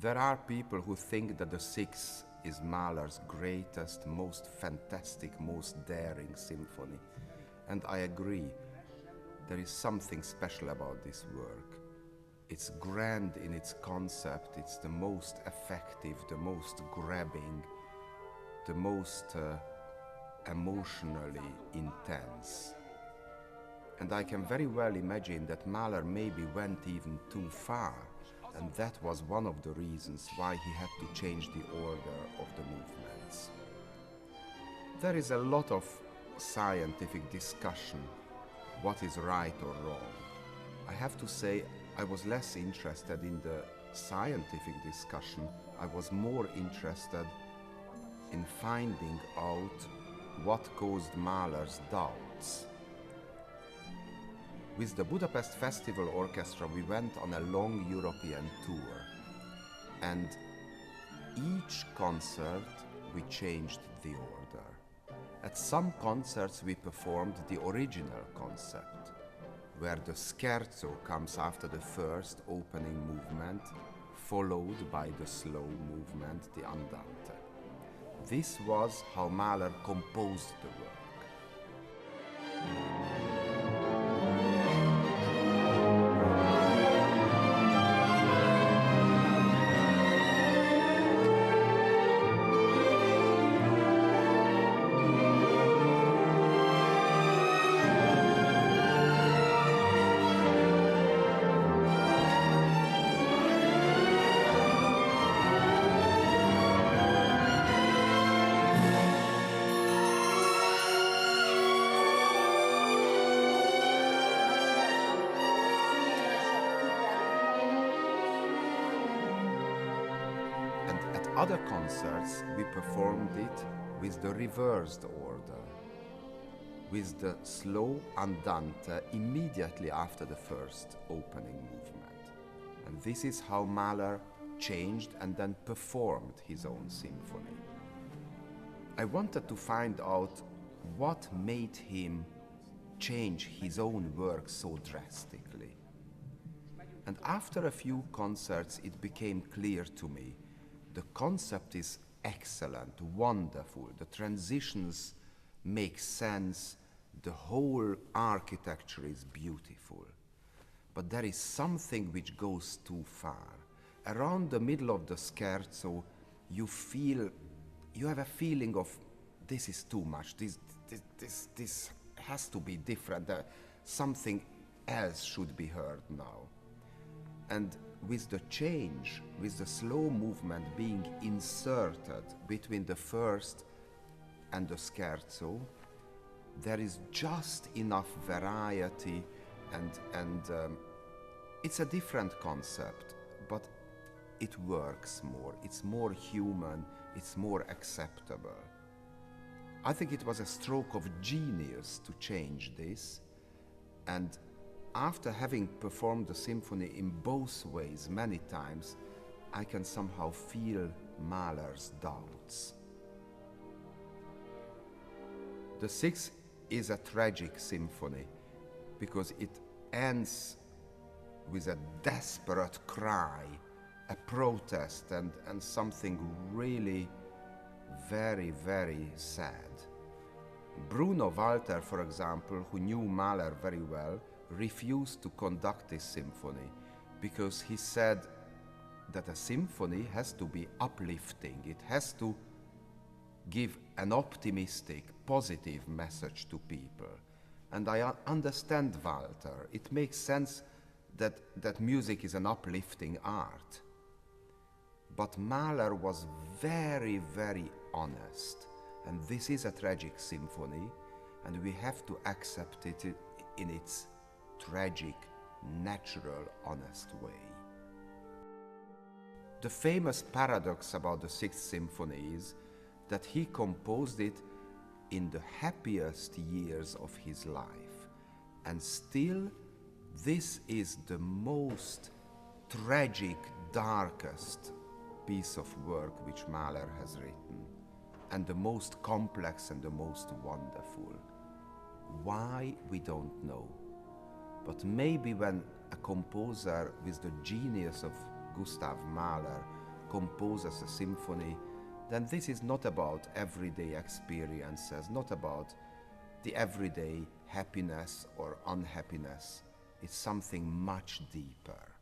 There are people who think that the Sixth is Mahler's greatest, most fantastic, most daring symphony. And I agree, there is something special about this work. It's grand in its concept, it's the most effective, the most grabbing, the most emotionally intense. And I can very well imagine that Mahler maybe went even too far, and that was one of the reasons why he had to change the order of the movements. There is a lot of scientific discussion, what is right or wrong. I have to say I was less interested in the scientific discussion, I was more interested in finding out what caused Mahler's doubts. With the Budapest Festival Orchestra we went on a long European tour, and each concert we changed the order. At some concerts we performed the original concept, where the scherzo comes after the first opening movement, followed by the slow movement, the andante. This was how Mahler composed the work. Other concerts we performed it with the reversed order, with the slow andante immediately after the first opening movement. And this is how Mahler changed and then performed his own symphony. I wanted to find out what made him change his own work so drastically. And after a few concerts it became clear to me the concept is excellent, wonderful, the transitions make sense, the whole architecture is beautiful. But there is something which goes too far. Around the middle of the scherzo, you have a feeling of this is too much, this has to be different, something else should be heard now. And with the change, with the slow movement being inserted between the first and the scherzo, there is just enough variety and it's a different concept, but it works more, it's more human, it's more acceptable. I think it was a stroke of genius to change this, and after having performed the symphony in both ways many times, I can somehow feel Mahler's doubts. The Sixth is a tragic symphony because it ends with a desperate cry, a protest and something really very, very sad. Bruno Walter, for example, who knew Mahler very well, refused to conduct this symphony because he said that a symphony has to be uplifting. It has to give an optimistic, positive message to people. And I understand Walter. It makes sense that music is an uplifting art. But Mahler was very, very honest. And this is a tragic symphony, and we have to accept it in its tragic, natural, honest way. The famous paradox about the Sixth Symphony is that he composed it in the happiest years of his life. And still, this is the most tragic, darkest piece of work which Mahler has written, and the most complex and the most wonderful. Why, we don't know. But maybe when a composer with the genius of Gustav Mahler composes a symphony, then this is not about everyday experiences, not about the everyday happiness or unhappiness. It's something much deeper.